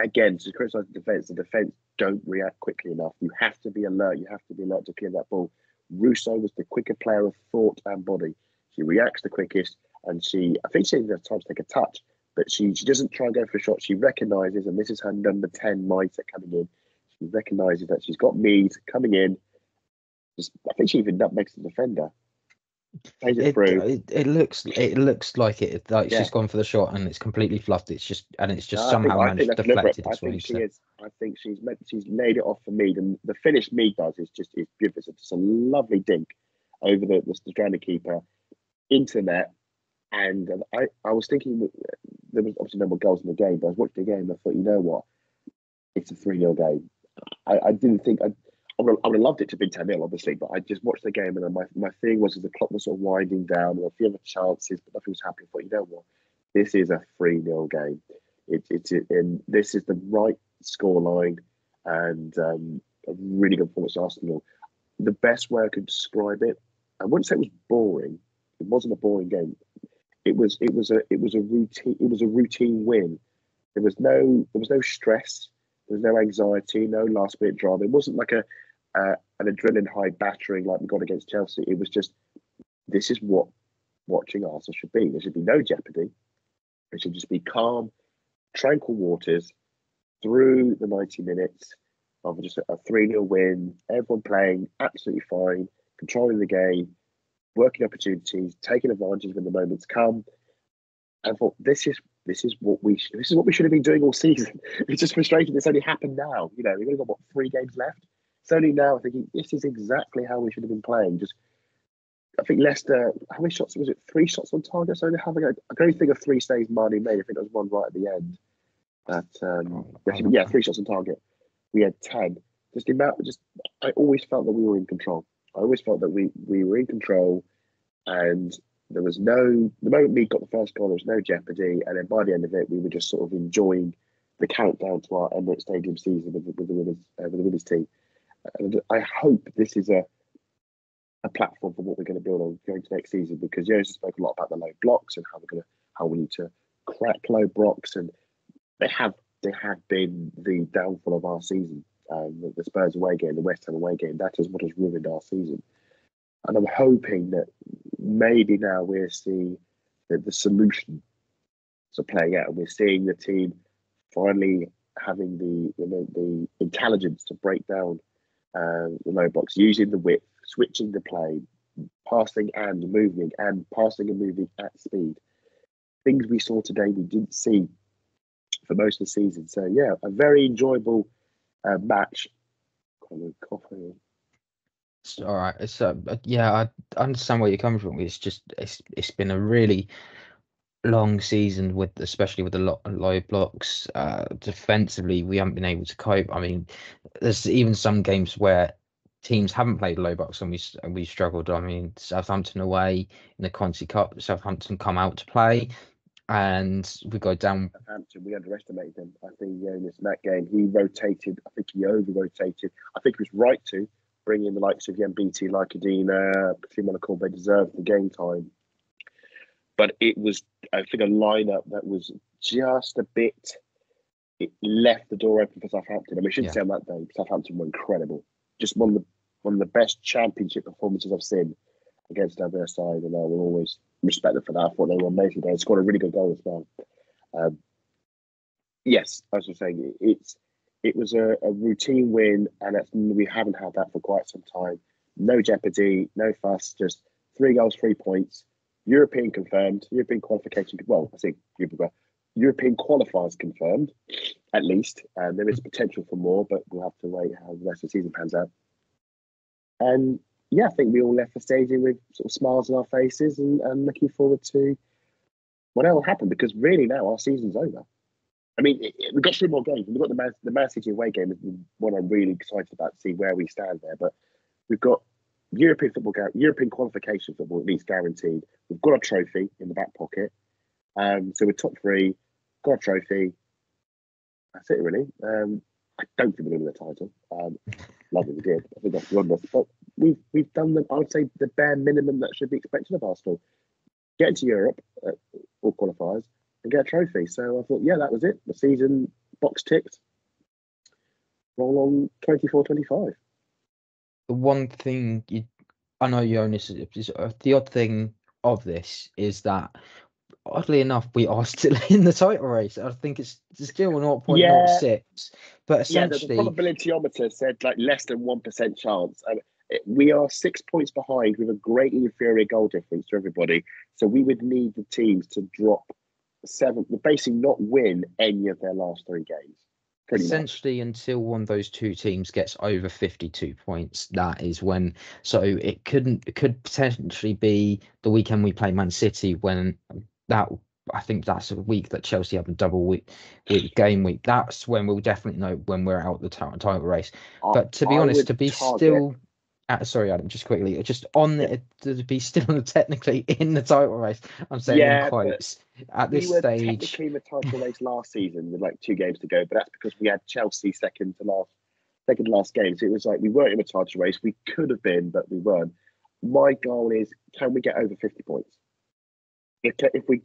again, to criticise the defence don't react quickly enough. You have to be alert. You have to be alert to clear that ball. Russo was the quicker player of thought and body. She reacts the quickest, and I think she has time to take a touch, but she doesn't try and go for a shot. She recognises, and this is her number 10 mindset coming in. She recognises that she's got Mead coming in. I think she even nutmegs the defender. It looks like she's gone for the shot and it's completely fluffed. It's just somehow managed to deflect it. I think she's laid it off for Mead, and the finish Mead does is beautiful. It's just a lovely dink over the stranded keeper into the net. And I was thinking there was obviously no more goals in the game, but I was watching the game and I thought, you know what, it's a 3-0 game. I didn't think I would have loved it to be 10-0, obviously, but I just watched the game, and then my thing was as the clock was sort of winding down, and a few other chances, but nothing was happening. I thought, you know what, this is a 3-0 game. And this is the right scoreline, and a really good performance of Arsenal. The best way I could describe it, I wouldn't say it was boring. It wasn't a boring game. It was a routine win. There was no stress. There was no anxiety, no last minute drama. It wasn't like an adrenaline high battering like we got against Chelsea. It was just, this is what watching Arsenal should be. There should be no jeopardy. It should just be calm, tranquil waters, through the 90 minutes of just a 3-0 win, everyone playing absolutely fine, controlling the game, working opportunities, taking advantage when the moments come. And I thought, this is what we should have been doing all season. It's just frustrating. It's only happened now. We've only got 3 games left. It's only now thinking this is exactly how we should have been playing. I think Leicester, how many shots was it? 3 shots on target. So I can only think of 3 saves Marnie made. I think there was one right at the end. But 3 shots on target. We had 10. I always felt that we were in control. I always felt that we were in control, and there was the moment we got the first goal, there was no jeopardy, and then by the end of it, we were just sort of enjoying the countdown to our Emirates Stadium season with the women's team. And I hope this is a platform for what we're going to build on going to next season, because Jose spoke a lot about the low blocks and how we need to crack low blocks, and they have been the downfall of our season. The Spurs away game, the West Ham away game, that is what has ruined our season. And I'm hoping that maybe now we're seeing the solution to playing out, and we're seeing the team finally having the intelligence to break down the low blocks, using the width, switching the play, passing and moving at speed. Things we saw today we didn't see for most of the season. So yeah, a very enjoyable match. It's all right. It's I understand where you're coming from. It's been a really long season especially with the low blocks. Defensively, we haven't been able to cope. I mean, there's even some games where teams haven't played low blocks and we struggled. I mean, Southampton away in the Conti Cup, Southampton come out to play, and we go down. Southampton, we underestimated them. I think in that game, he rotated. I think he over-rotated. I think he was right to bring in the likes of Yambiti, Lycadina, Simona Colbe deserved the game time. But it was, I think, a lineup that was just a bit. It left the door open for Southampton. I mean, I shouldn't say on that day, Southampton were incredible. Just one of the best championship performances I've seen against our side, and I will always respect them for that. I thought they were amazing. They scored a really good goal as well. Yes, as I was saying, it was a routine win, and we haven't had that for quite some time. No jeopardy, no fuss, just 3 goals, 3 points. European confirmed, European qualification. Well, I think European qualifiers confirmed, at least. And there is potential for more, but we'll have to wait how the rest of the season pans out. And yeah, I think we all left the stadium with sort of smiles on our faces and looking forward to whatever will happen, because really now our season's over. I mean, we've got 3 more games. We've got the Man City away game is one I'm really excited about to see where we stand there. But we've got European qualification football at least guaranteed. We've got a trophy in the back pocket. So we're top 3, got a trophy. That's it, really. I don't think we're going to win the title. Like we did. I think that's beyond us. But we've done I would say the bare minimum that should be expected of Arsenal. Get into Europe, all qualifiers, and get a trophy. So I thought, yeah, that was it. The season box ticked. Roll on 24-25. The one thing I know, Jonas, the odd thing of this is that, oddly enough, we are still in the title race. I think it's still 0.06, but essentially, the probabilityometer said like less than 1% chance, and we are 6 points behind with a greatly inferior goal difference to everybody. So we would need the teams to drop 7, basically not win any of their last 3 games. Essentially, until one of those 2 teams gets over 52 points, that is when. So it could potentially be the weekend we play Man City, when that. I think that's a week that Chelsea have a double game week. That's when we'll definitely know when we're out the title race. But to be honest, to be still. Sorry, Adam, just quickly, just on to be still technically in the title race. I'm saying in quotes at this stage. We were technically in the title race last season with like 2 games to go, but that's because we had Chelsea second to last game. So it was like we weren't in the title race. We could have been, but we weren't. My goal is, can we get over 50 points? If we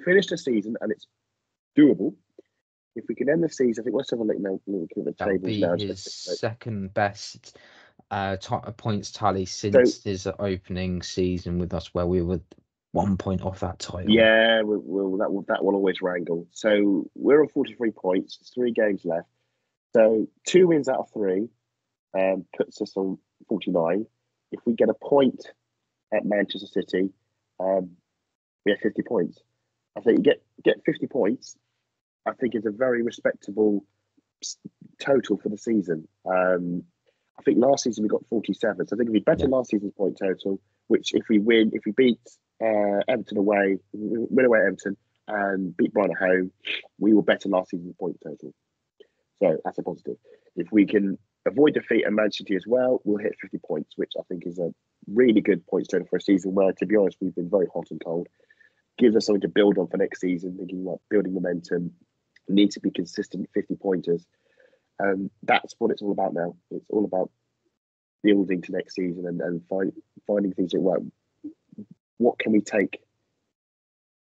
finish the season and it's doable, if we can end the season, I think let's have a look now. The tables now. His second best points tally since his opening season with us, where we were 1 point off that title. Yeah, that will always wrangle. So we're on 43 points. There's 3 games left. So 2 wins out of 3 puts us on 49. If we get a point at Manchester City, we have 50 points. I think you get 50 points. I think is a very respectable total for the season. I think last season we got 47. So I think it'd be better last season's point total. Which if we beat Everton away, win away at Everton, and beat Brighton at home, we will better last season's point total. So that's a positive. If we can avoid defeat at Man City as well, we'll hit 50 points, which I think is a really good points total for a season where, to be honest, we've been very hot and cold. Gives us something to build on for next season, thinking about building momentum, need to be consistent 50-pointers. That's what it's all about now. It's all about building to next season and finding things that work. What can we take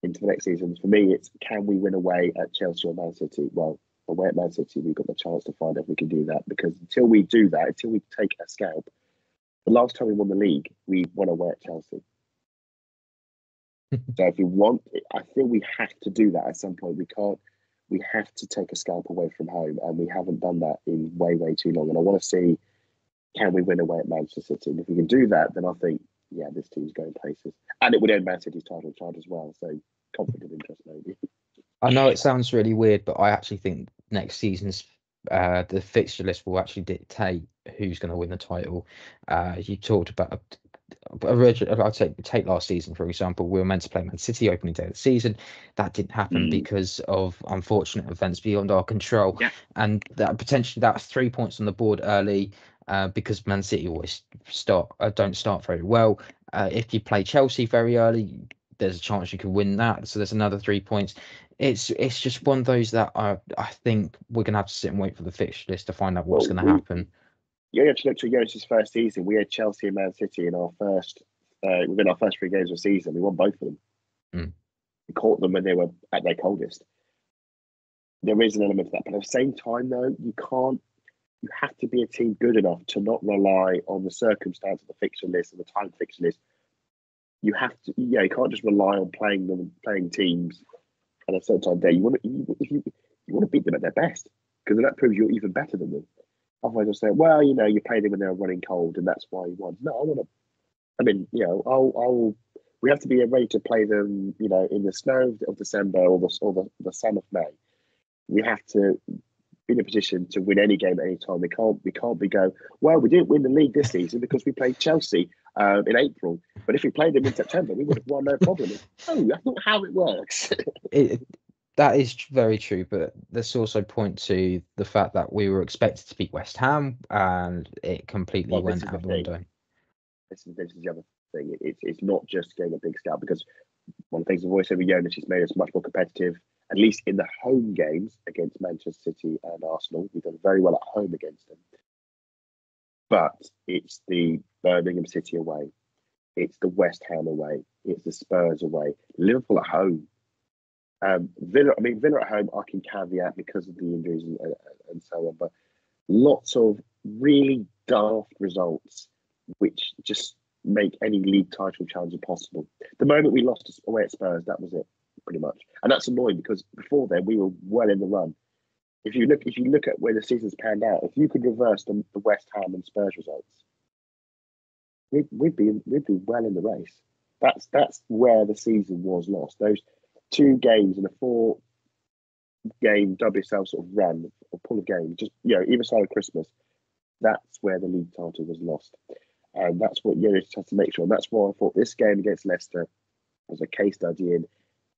into the next season? For me, it's can we win away at Chelsea or Man City? Well, away at Man City, we've got the chance to find out if we can do that, because until we do that, until we take a scalp, the last time we won the league, we won away at Chelsea. So if we want, I think we have to do that at some point. We have to take a scalp away from home, and we haven't done that in way, way too long. And I want to see, can we win away at Manchester City? And if we can do that, then I think, yeah, this team's going places. And it would end Man City's title charge as well. So conflict of interest, maybe. I know it sounds really weird, but I actually think next season's the fixture list will actually dictate who's going to win the title. You talked about I'd say take last season, for example. We were meant to play Man City opening day of the season. That didn't happen because of unfortunate events beyond our control. Yeah. And that potentially that's 3 points on the board early because Man City always don't start very well. If you play Chelsea very early, there's a chance you could win that. So there's another 3 points. It's just one of those that I think we're going to have to sit and wait for the fixture list to find out what's going to happen. You have to look to Jonas' first season. We had Chelsea and Man City in our first, within our first 3 games of the season. We won both of them. We caught them when they were at their coldest. There is an element of that. But at the same time, though, you have to be a team good enough to not rely on the circumstance of the fixture list and the time fixture list. You have to, you can't just rely on playing teams at a certain time day. You want to beat them at their best, because that proves you're even better than them. Otherwise, they'll say, well, you played them when they were running cold, and that's why you won. No, we have to be ready to play them, in the snow of December or the sun of May. We have to be in a position to win any game at any time. We can't be going, well, we didn't win the league this season because we played Chelsea in April, but if we played them in September, we would have won, no problem. No, that's not how it works. That is very true, but let's also point to the fact that we were expected to beat West Ham, and it completely went out the window. This is the other thing. It's not just getting a big scalp, because one of the things the voice over Jonas has made us much more competitive, at least in the home games against Manchester City and Arsenal. We've done very well at home against them. But it's the Birmingham City away. It's the West Ham away. It's the Spurs away. Liverpool at home. Villa at home, I can caveat because of the injuries and so on, but lots of really daft results which just make any league title challenge impossible. The moment we lost away at Spurs, that was it, pretty much. And that's annoying, because before then we were well in the run. If you look at where the season's panned out, if you could reverse the West Ham and Spurs results, we'd be well in the race. That's where the season was lost. Those 2 games in a 4-game WSL sort of run or pull of games, just either side of Christmas, that's where the league title was lost. And that's what Jonas has to make sure. And that's why I thought this game against Leicester was a case study in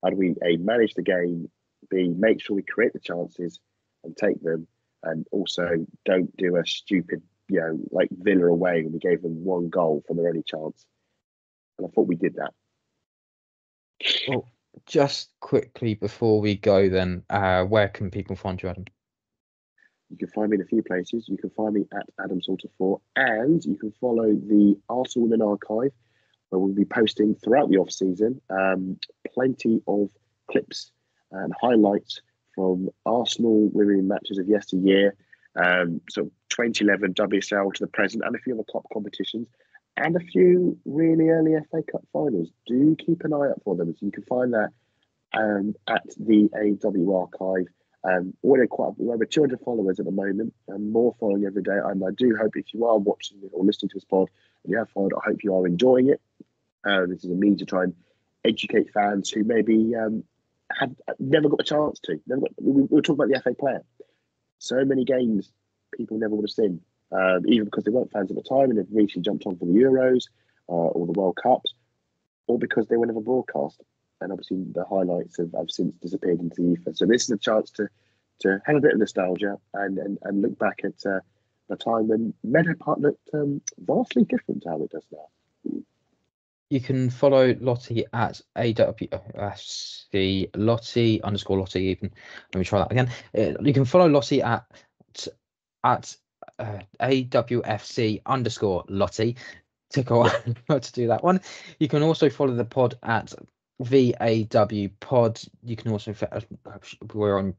how do we A, manage the game, B, make sure we create the chances and take them, and also don't do a stupid, like Villa away when we gave them 1 goal from their only chance. And I thought we did that. Well, just quickly before we go then, where can people find you, Adam? You can find me in a few places. You can find me at Adam Salter4, and you can follow the Arsenal Women Archive, where we'll be posting throughout the off-season plenty of clips and highlights from Arsenal women matches of yesteryear, so 2011 WSL to the present, and a few other top competitions. and a few really early FA Cup finals. Do keep an eye out for them. So you can find that at the AW archive. We're over 200 followers at the moment, and more following every day. And I do hope if you are watching it or listening to this pod and you have followed, I hope you are enjoying it. This is a means to try and educate fans who maybe had never got a chance to. We were talking about the FA Player. So many games people never would have seen, either because they weren't fans at the time and they've recently jumped on for the Euros or the World Cups, or because they were never broadcast. And obviously the highlights have since disappeared into the ether. So this is a chance to have a bit of nostalgia and look back at the time when Meadow Park looked vastly different to how it does now. You can follow Lottie at AWFC Lottie _ Lottie even. Let me try that again. You can follow Lottie at AWFC _ Lottie. Took a while to do that one. You can also follow the pod at VAW Pod. You can also, we're on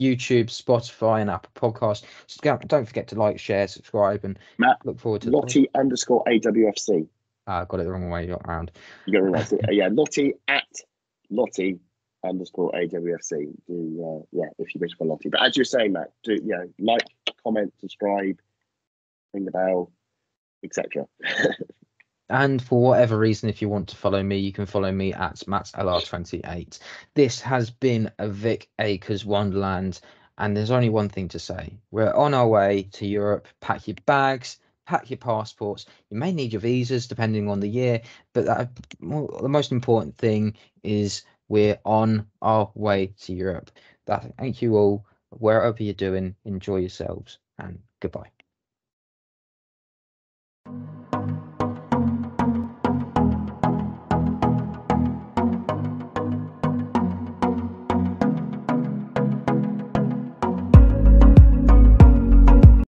YouTube, Spotify, and Apple Podcasts. So don't forget to like, share, subscribe, and Matt, look forward to Lottie _ AWFC. Got it the wrong way around. You got it right. Yeah, Lottie at Lottie _ AWFC. Do if you wish for Lottie. But as you're saying, Matt, do like, comment, subscribe, ring the bell, etc. And for whatever reason, if you want to follow me, you can follow me at MattLR28. This has been a Vic Akers Wonderland, and there's only one thing to say. We're on our way to Europe. Pack your bags, pack your passports. You may need your visas depending on the year, but the most important thing is we're on our way to Europe. Thank you all. Wherever you're doing, enjoy yourselves, and goodbye.